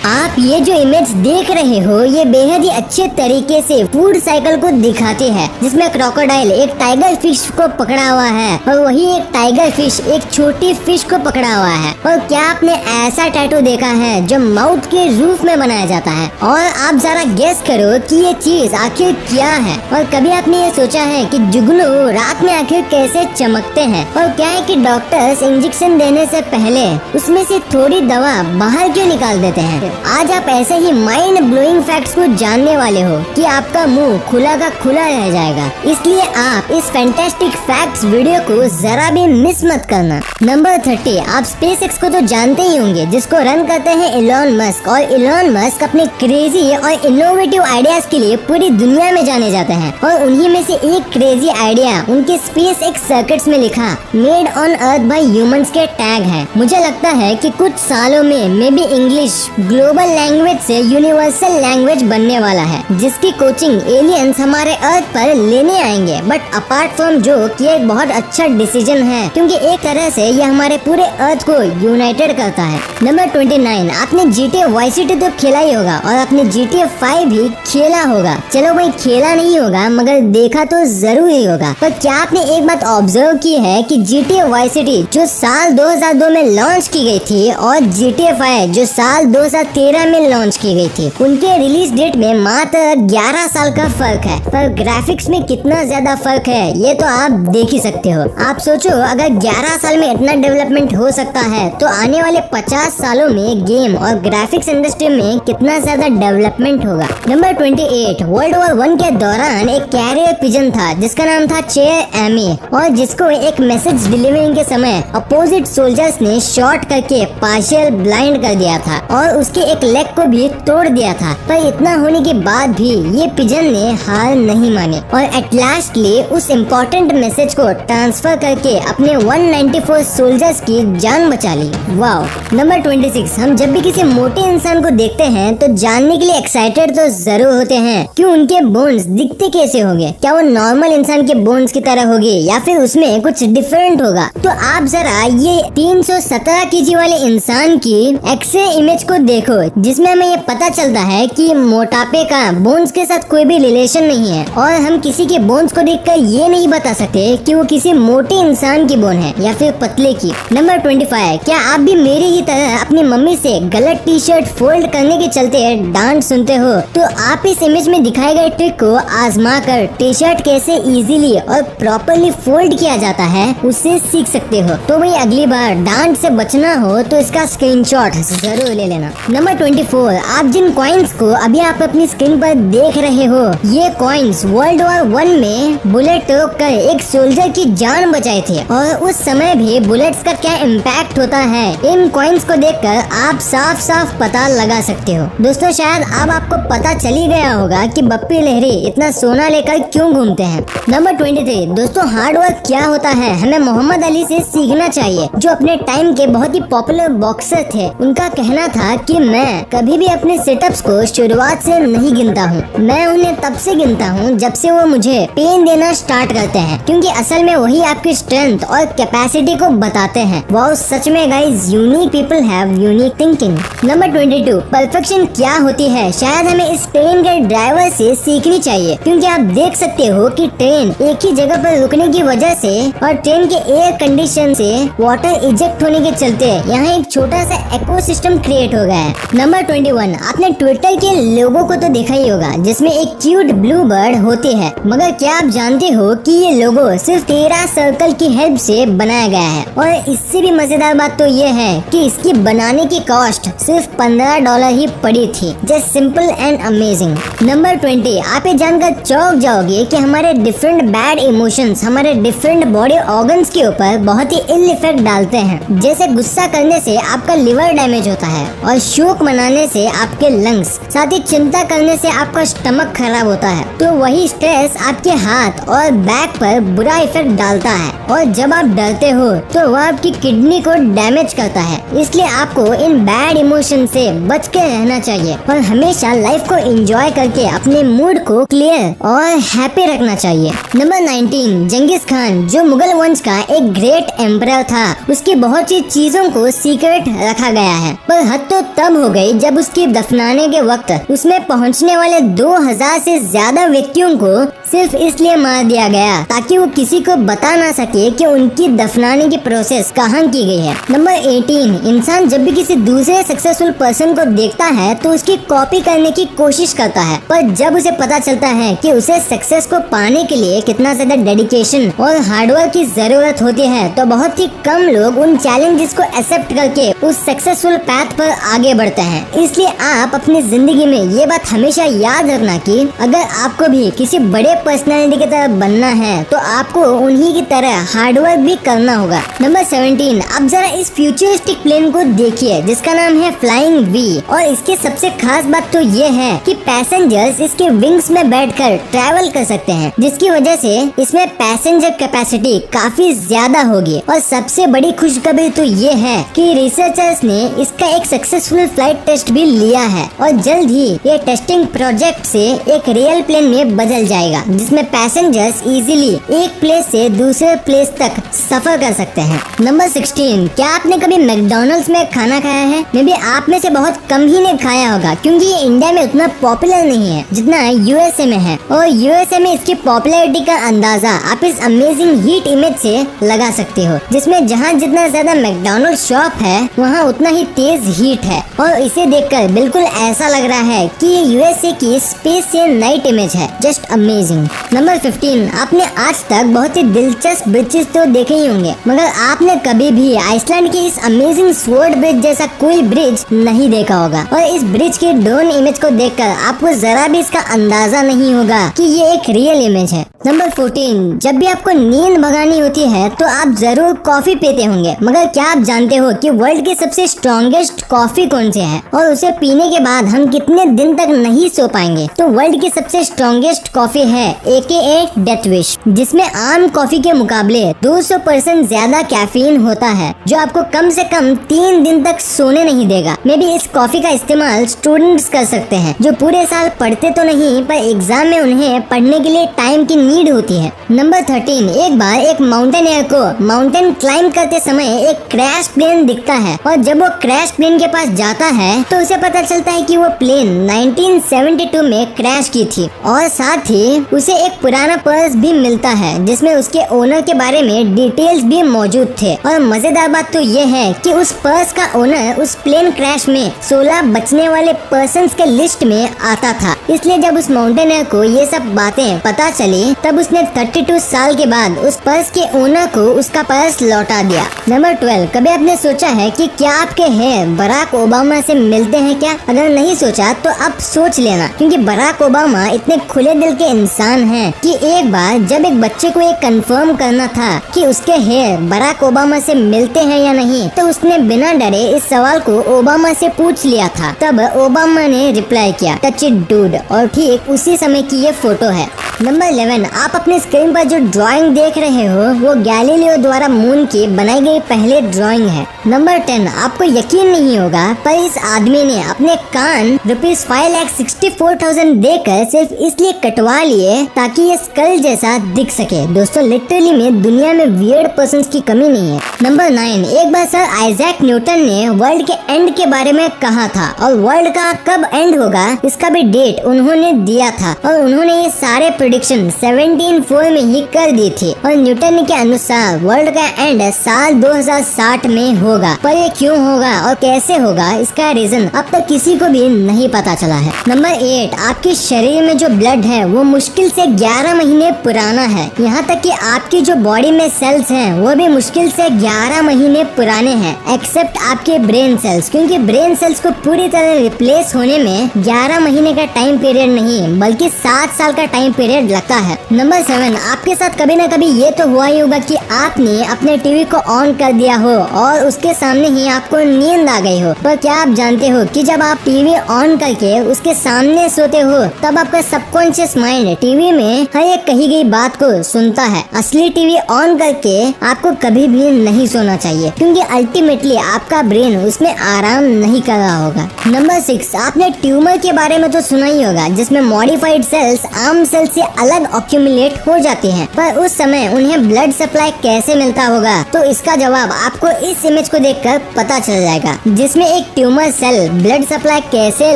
आप ये जो इमेज देख रहे हो ये बेहद ही अच्छे तरीके से फूड साइकिल को दिखाती है, जिसमें क्रोकोडाइल एक टाइगर फिश को पकड़ा हुआ है और वही एक टाइगर फिश एक छोटी फिश को पकड़ा हुआ है। और क्या आपने ऐसा टैटू देखा है जो माउथ के रूफ में बनाया जाता है? और आप जरा गेस करो कि ये चीज आखिर क्या है। और कभी आपने ये सोचा है कि जुगनू रात में आखिर कैसे चमकते हैं? और क्या है कि डॉक्टर्स इंजेक्शन देने से पहले उसमें से थोड़ी दवा बाहर क्यों निकाल देते हैं? आज आप ऐसे ही माइंड ब्लोइंग फैक्ट्स को जानने वाले हो कि आपका मुंह खुला का खुला रह जाएगा। इसलिए आप इस फैंटास्टिक फैक्ट्स वीडियो को जरा भी मिस मत करना। नंबर 30, आप SpaceX को तो जानते ही होंगे, जिसको रन करते हैं इलॉन मस्क। और इलॉन मस्क अपने क्रेजी और इनोवेटिव आइडियाज के लिए पूरी दुनिया में जाने जाते हैं। और उन्हीं में से एक क्रेजी आइडिया उनके SpaceX सर्किट्स में लिखा made on earth by humans के टैग है। मुझे लगता है कि कुछ सालों में may be English global language से यूनिवर्सल लैंग्वेज बनने वाला है, जिसकी कोचिंग एलियंस हमारे अर्थ पर लेने आएंगे। बट अपार्ट फ्रॉम जो ये एक बहुत अच्छा डिसीजन है, क्योंकि एक तरह से ये हमारे पूरे अर्थ को यूनाइटेड करता है। नंबर 29, आपने GTA Vice City तो खेला ही होगा और आपने GTA 5 भी खेला होगा। चलो भाई खेला नहीं होगा मगर देखा तो जरूर ही होगा। पर क्या आपने एक बात ऑब्जर्व की है कि GTA Vice City जो साल 2002 में लॉन्च की गई थी और GTA 5 जो साल 2013 में लॉन्च की गई थी, उनके रिलीज डेट में मात्र 11 साल का फर्क है। पर ग्राफिक्स में कितना ज्यादा फर्क है ये तो आप देख ही सकते हो। आप सोचो अगर 11 साल में इतना डेवलपमेंट हो सकता है तो आने वाले 50 सालों में गेम और ग्राफिक्स इंडस्ट्री में कितना ज्यादा डेवलपमेंट होगा। नंबर 28, वर्ल्ड वॉर 1 के दौरान एक कैरियर पिजन था जिसका नाम था चेयर एमी, और जिसको एक मैसेज डिलीवरिंग के समय अपोजिट सोल्जर्स ने शॉट करके पार्शियल ब्लाइंड कर दिया था और उसके एक लेग को भी तोड़ दिया था। पर इतना होने के बाद भी ये पिजन ने हार नहीं मानी और एट लास्टली उस इम्पोर्टेंट मैसेज को ट्रांसफर करके अपने 194 सोल्जर्स की जान बचा ली। वाओ। नंबर 26, हम जब भी किसी मोटे इंसान को देखते हैं तो जानने के लिए एक्साइटेड तो जरूर होते हैं कि उनके बोन्स दिखते कैसे होंगे। क्या वो नॉर्मल इंसान के बोन्स की तरह होगी या फिर उसमें कुछ डिफरेंट होगा? तो आप जरा ये 317 kg वाले इंसान की एक्सरे इमेज को देखो, जिसमें हमें ये पता चलता है कि मोटापे का बोन्स के साथ कोई भी रिलेशन नहीं है। और हम किसी के बोन्स को देखकर ये नहीं बता सकते कि वो किसी मोटे इंसान की बोन है या फिर पतले की। नंबर 25, क्या आप भी मेरी ही तरह अपनी मम्मी से गलत टी शर्ट फोल्ड करने के चलते डांट सुनते हो? तो आप इस इमेज में दिखाए गए ट्रिक को आजमा कर टी शर्ट कैसे इजीली और प्रॉपरली फोल्ड किया जाता है उससे सीख सकते हो। तो भाई अगली बार डांट से बचना हो तो इसका स्क्रीनशॉट जरूर ले लेना। नंबर 24, आप जिन कॉइन्स को अभी आप अपनी स्क्रीन पर देख रहे हो, ये कॉइन्स वर्ल्ड वॉर 1 में बुलेट टोक कर एक सोल्जर की जान बचाए थे। और उस समय भी बुलेट्स का क्या इम्पैक्ट होता है इन कॉइन्स को देखकर आप साफ साफ पता लगा सकते हो। दोस्तों शायद अब आपको पता चल ही गया होगा कि बप्पी लहरी इतना सोना लेकर क्यों घूमते हैं। नंबर 23, दोस्तों हार्ड वर्क क्या होता है हमें मोहम्मद अली से सीखना चाहिए, जो अपने टाइम के बहुत ही पॉपुलर बॉक्सर थे। उनका कहना था कि मैं कभी भी अपने सेटअप्स को शुरुआत से नहीं गिनता हूँ, मैं उन्हें तब से गिनता हूँ जब से वो मुझे पेन देना स्टार्ट करते हैं, क्योंकि असल में वही आपकी स्ट्रेंथ और कैपेसिटी को बताते हैं। वाओ, सच में guys, unique people have unique thinking. Number 22, perfection क्या होती है शायद हमें इस ट्रेन के ड्राइवर से सीखनी चाहिए, क्योंकि आप देख सकते हो कि ट्रेन एक ही जगह पर रुकने की वजह से और ट्रेन के एयर कंडीशन से वाटर इजेक्ट होने के चलते यहाँ एक छोटा सा इकोसिस्टम क्रिएट हो गया है। नंबर 21, आपने ट्विटर के लोगो को तो देखा ही होगा जिसमें एक क्यूट ब्लू बर्ड होती है, मगर क्या आप जानते हो कि ये लोगो सिर्फ 13 सर्कल की हेल्प से बनाया गया है। और इससे भी मजेदार बात तो ये है कि इसकी बनाने की कॉस्ट सिर्फ $15 ही पड़ी थी। Just simple and amazing. Number 20, आप ये जानकर चौंक जाओगे कि हमारे डिफरेंट बैड इमोशंस हमारे डिफरेंट बॉडी ऑर्गन्स के ऊपर बहुत ही इल इफेक्ट डालते हैं। जैसे गुस्सा करने से आपका लिवर डैमेज होता है और शोक मनाने से आपके लंग्स, साथ ही चिंता करने से आपका स्टमक खराब होता है। तो वही स्ट्रेस आपके हाथ और बैक पर बुरा इफेक्ट डालता है और जब आप डरते हो तो वह आपकी किडनी को डैमेज करता है। इसलिए आपको इन बैड इमोशन से बच के रहना चाहिए और हमेशा लाइफ को एंजॉय करके अपने मूड को क्लियर और हैप्पी रखना चाहिए। नंबर 19, जंगीज खान जो मुगल वंश का एक ग्रेट एम्परर था, उसकी बहुत सी चीजों को सीक्रेट रखा गया है, पर हद तो तब हो गई जब उसके दफनाने के वक्त उसमें पहुंचने वाले 2000 से ज्यादा व्यक्तियों को सिर्फ इसलिए मार दिया गया ताकि वो किसी को बता ना सके कि उनकी दफनाने की प्रोसेस कहाँ की गई है। नंबर 18, इंसान जब भी किसी दूसरे सक्सेसफुल पर्सन को देखता है तो उसकी कॉपी करने की कोशिश करता है, पर जब उसे पता चलता है कि उसे सक्सेस को पाने के लिए कितना ज्यादा डेडिकेशन और हार्डवर्क की जरूरत होती है, तो बहुत ही कम लोग उन चैलेंजेस को एक्सेप्ट करके उस सक्सेसफुल पाथ पर आगे बढ़ते हैं। इसलिए आप अपनी जिंदगी में ये बात हमेशा याद रखना कि अगर आपको भी किसी बड़े पर्सनालिटी की तरह बनना है तो आपको उन्हीं की तरह हार्डवर्क भी करना होगा। नंबर 17, अब जरा इस फ्यूचरिस्टिक प्लेन को देखिए जिसका नाम है फ्लाइंग वी, और इसके सबसे खास बात तो ये है कि पैसेंजर्स इसके विंग्स में बैठकर ट्रैवल कर सकते हैं, जिसकी वजह से इसमें पैसेंजर कैपेसिटी काफी ज्यादा होगी। और सबसे बड़ी खुशखबरी तो ये है कि रिसर्चर्स ने इसका एक सक्सेसफुल फ्लाइट टेस्ट भी लिया है और जल्द ही ये टेस्टिंग प्रोजेक्ट से एक रियल प्लेन में बदल जाएगा, जिसमें पैसेंजर्स इजीली एक प्लेस से दूसरे प्लेस तक सफर कर सकते हैं। नंबर 16, क्या आपने कभी मैकडॉनल्ड्स में खाना खाया है? मे बी आप में से बहुत कम ही ने खाया होगा, क्योंकि ये इंडिया में उतना पॉपुलर नहीं है जितना यूएसए में है। और यूएसए में इसकी पॉपुलैरिटी का अंदाजा आप इस अमेजिंग हीट इमेज से लगा सकते हो, जिसमें जहाँ जितना ज्यादा मैकडॉनल्ड शॉप है वहाँ उतना ही तेज हीट है। और इसे देखकर बिल्कुल ऐसा लग रहा है कि ये यूएसए की स्पेस से नाइट इमेज है। Just amazing. नंबर 15, आपने आज तक बहुत ही दिलचस्प ब्रिजेस तो देखे ही होंगे, मगर आपने कभी भी आइसलैंड की इस अमेजिंग स्वॉर्ड ब्रिज जैसा कोई ब्रिज नहीं देखा होगा। और इस ब्रिज के ड्रोन इमेज को देखकर आपको जरा भी इसका अंदाजा नहीं होगा कि ये एक रियल इमेज है। नंबर 14, जब भी आपको नींद भगानी होती है तो आप जरूर कॉफी पीते होंगे, मगर क्या आप जानते हो कि वर्ल्ड की सबसे स्ट्रॉन्गेस्ट कॉफी कौन सी है और उसे पीने के बाद हम कितने दिन तक नहीं सो पाएंगे? तो वर्ल्ड की सबसे स्ट्रॉन्गेस्ट कॉफी है AKA डेथ विश, जिसमें आम कॉफी के मुकाबले 200% ज्यादा कैफीन होता है, जो आपको कम से कम 3 दिन तक सोने नहीं देगा। मे बी इस कॉफी का इस्तेमाल स्टूडेंट्स कर सकते हैं जो पूरे साल पढ़ते तो नहीं, पर एग्जाम में उन्हें पढ़ने के लिए टाइम की नीड होती है। नंबर 13, एक बार एक माउंटेनियर को माउंटेन क्लाइंब करते समय एक क्रैश प्लेन दिखता है, और जब वो क्रैश प्लेन के पास जाता है तो उसे पता चलता है कि वो प्लेन 1972 में क्रैश की थी। और साथ ही उसे एक पुराना पर्स भी मिलता है जिसमें उसके ओनर के बारे में डिटेल्स भी मौजूद थे। और मजेदार बात तो ये है कि उस पर्स का ओनर उस प्लेन क्रैश में 16 बचने वाले पर्सन्स के लिस्ट में आता था। इसलिए जब उस माउंटेनियर को ये सब बातें पता चली तब उसने 32 साल के बाद उस पर्स के ओनर को उसका पर्स लौटा दिया। नंबर 12, कभी आपने सोचा है कि क्या आपके हेयर बराक ओबामा से मिलते हैं क्या? अगर नहीं सोचा तो अब सोच लेना, क्योंकि बराक ओबामा इतने खुले दिल के इंसान हैं कि एक बार जब एक बच्चे को ये कंफर्म करना था कि उसके हेयर बराक ओबामा से मिलते हैं या नहीं, तो उसने बिना डरे इस सवाल को ओबामा से पूछ लिया था। तब ओबामा ने रिप्लाई किया, टच इट डूड, और ठीक उसी समय की ये फोटो है। नंबर 11, आप अपने स्क्रीन पर जो ड्राइंग देख रहे हो वो गैलीलियो द्वारा मून की बनाई गई पहले ड्राइंग है। नंबर 10, आपको यकीन नहीं होगा पर इस आदमी ने अपने कान ₹5,64,000 देकर सिर्फ इसलिए कटवा लिए ताकि ये स्कल जैसा दिख सके। दोस्तों, लिटरली में दुनिया में वियर्ड पर्संस की कमी नहीं है। नंबर 9, एक बार सर आइजैक न्यूटन ने वर्ल्ड के एंड के बारे में कहा था, और वर्ल्ड का कब एंड होगा इसका भी डेट उन्होंने दिया था, और उन्होंने ये सारे प्रेडिक्शन 1704 में ही कर दी थी। और न्यूटन के अनुसार वर्ल्ड का एंड साल 2060 में होगा, पर ये क्यों होगा और कैसे होगा इसका रीजन अब तक किसी को भी नहीं पता चला है। नंबर 8, आपके शरीर में जो ब्लड है वो मुश्किल से 11 महीने पुराना है। यहाँ तक कि आपकी जो बॉडी में सेल्स हैं वो भी मुश्किल से 11 महीने पुराने हैं, एक्सेप्ट आपके ब्रेन सेल्स, क्योंकि ब्रेन सेल्स को पूरी तरह रिप्लेस होने में 11 महीने का टाइम पीरियड नहीं बल्कि 7 साल का टाइम पीरियड लगता है। नंबर 7, आपके साथ कभी न कभी ये तो हुआ ही होगा कि आपने अपने टीवी को ऑन कर दिया हो और उसके सामने ही आपको नींद आ गई हो। पर क्या आप जानते हो कि जब आप टीवी ऑन करके उसके सामने सोते हो तब आपका सबकॉन्शियस माइंड टीवी में हर एक कही गई बात को सुनता है। असली टीवी ऑन करके आपको कभी भी नहीं सोना चाहिए, क्योंकि अल्टीमेटली आपका ब्रेन उसमें आराम नहीं कर रहा होगा। नंबर 6, आपने ट्यूमर के बारे में तो सुना ही होगा, जिसमें मॉडिफाइड सेल्स आम सेल्स से अलग ऑक्यूमुलेट हो जाती हैं। पर उस समय उन्हें ब्लड सप्लाई कैसे मिलता होगा, तो इसका जवाब आपको इस इमेज को देखकर पता चल जाएगा, जिसमें एक ट्यूमर सेल ब्लड सप्लाई कैसे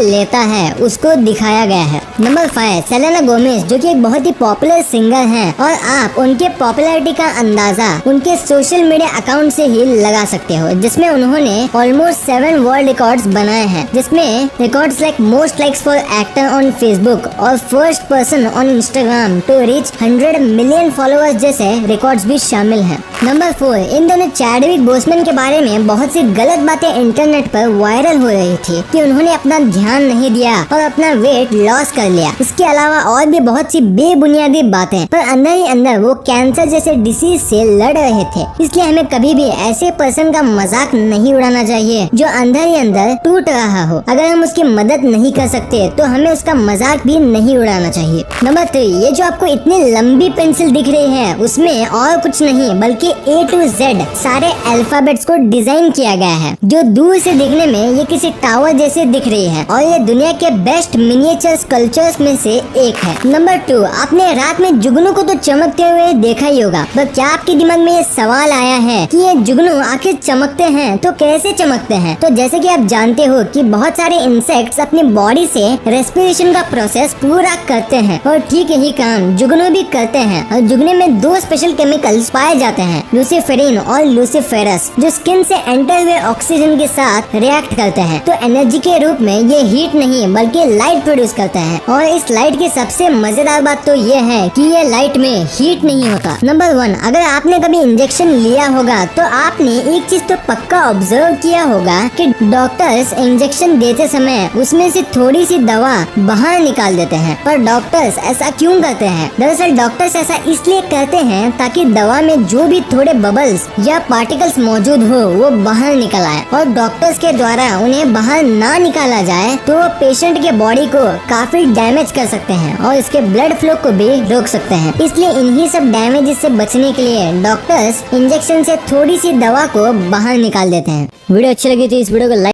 लेता है उसको दिखाया गया है। नंबर 5, सेलेना गोमेज, जो कि एक बहुत ही पॉपुलर सिंगर हैं और आप उनके पॉपुलैरिटी का अंदाजा उनके सोशल मीडिया अकाउंट से ही लगा सकते हो, जिसमें उन्होंने ऑलमोस्ट 7 वर्ल्ड रिकॉर्ड्स बनाए हैं, जिसमें records like most likes for actor on Facebook और first person on Instagram to reach 100 million followers जैसे रिकॉर्ड्स भी शामिल हैं। नंबर 4, इन दोनों चैडविक बोसमैन के बारे में बहुत सी गलत बातें इंटरनेट पर वायरल हो रही थी कि उन्होंने अपना ध्यान नहीं दिया और अपना वेट लॉस कर लिया। इसके अलावा और भी बहुत सी बेबुनियादी बातें, पर अंदर ही अंदर वो कैंसर जैसे डिसीज से लड़ रहे थे। इसलिए हमें कभी भी ऐसे पर्सन का मजाक नहीं उड़ाना चाहिए जो अंदर ही अंदर टूट रहा हो। अगर हम उसकी मदद नहीं कर सकते तो हमें उसका मजाक भी नहीं उड़ाना चाहिए। नंबर 3, ये जो आपको इतनी लंबी पेंसिल दिख रही है उसमें और कुछ नहीं बल्कि A to Z सारे अल्फाबेट्स को डिजाइन किया गया है, जो दूर से देखने में ये किसी टावर जैसे दिख रही है और ये दुनिया के बेस्ट मिनिएचर स्कल्पचर्स में से एक है। नंबर 2, आपने रात में जुगनू को तो चमकते हुए देखा ही होगा, पर क्या आपके दिमाग में ये सवाल आया है कि ये जुगनू आखिर चमकते हैं तो कैसे चमकते हैं? तो जैसे कि आप जानते हो कि बहुत सारे इंसेक्ट्स अपनी बॉडी से रेस्पिरेशन का प्रोसेस पूरा करते हैं और ठीक यही काम जुगनू भी करते हैं। और जुगनू में 2 स्पेशल केमिकल्स पाए जाते हैं, लूसीफेरिन और लूसीफेरस, जो स्किन से एंटर हुए ऑक्सीजन के साथ रिएक्ट करते हैं। तो एनर्जी के रूप में ये हीट नहीं बल्कि लाइट प्रोड्यूस करते हैं। और इस लाइट की सबसे मजेदार बात तो ये है कि ये लाइट में हीट नहीं होता। नंबर 1, अगर आपने कभी इंजेक्शन लिया होगा तो आपने एक चीज तो पक्का ऑब्जर्व किया होगा कि डॉक्टर्स इंजेक्शन देते समय उसमें से थोड़ी सी दवा बाहर निकाल देते हैं। पर डॉक्टर्स ऐसा क्यों करते हैं? दरअसल डॉक्टर्स ऐसा इसलिए करते हैं ताकि दवा में जो भी थोड़े बबल्स या पार्टिकल्स मौजूद हो वो बाहर निकल आए, और डॉक्टर्स के द्वारा उन्हें बाहर ना निकाला जाए तो वो पेशेंट के बॉडी को काफी डैमेज कर सकते हैं और इसके ब्लड फ्लो को भी रोक सकते हैं। इसलिए इन्हीं सब डैमेज से बचने के लिए डॉक्टर्स इंजेक्शन से थोड़ी सी दवा को बाहर निकाल देते हैं। वीडियो अच्छी लगी तो इस वीडियो को लाइक